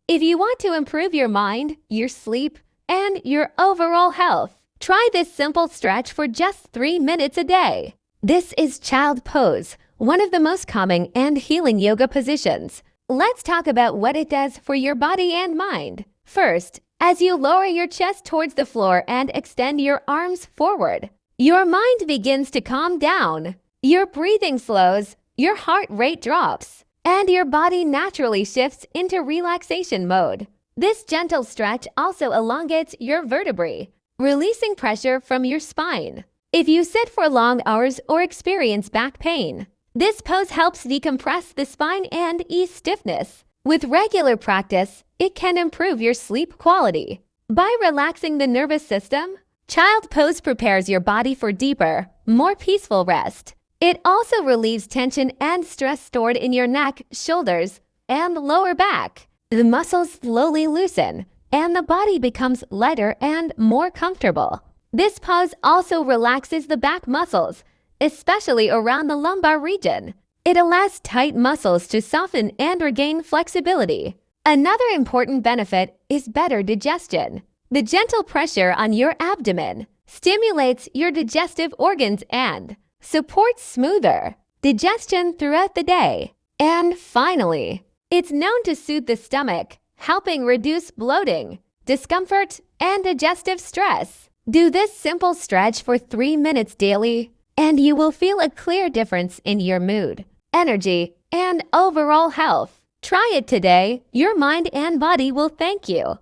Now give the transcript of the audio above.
If you want to improve your mind, your sleep, and your overall health, try this simple stretch for just 3 minutes a day. This is Child Pose, one of the most common and healing yoga positions. Let's talk about what it does for your body and mind. First, as you lower your chest towards the floor and extend your arms forward, your mind begins to calm down. Your breathing slows, your heart rate drops, and your body naturally shifts into relaxation mode. This gentle stretch also elongates your vertebrae, releasing pressure from your spine. If you sit for long hours or experience back pain, this pose helps decompress the spine and ease stiffness. With regular practice, it can improve your sleep quality. By relaxing the nervous system, Child Pose prepares your body for deeper, more peaceful rest. It also relieves tension and stress stored in your neck, shoulders, and lower back. The muscles slowly loosen, and the body becomes lighter and more comfortable. This pose also relaxes the back muscles, especially around the lumbar region. It allows tight muscles to soften and regain flexibility. Another important benefit is better digestion. The gentle pressure on your abdomen stimulates your digestive organs and supports smoother digestion throughout the day. And finally, it's known to soothe the stomach, helping reduce bloating, discomfort, and digestive stress. Do this simple stretch for 3 minutes daily, and you will feel a clear difference in your mood, energy, and overall health. Try it today. Your mind and body will thank you.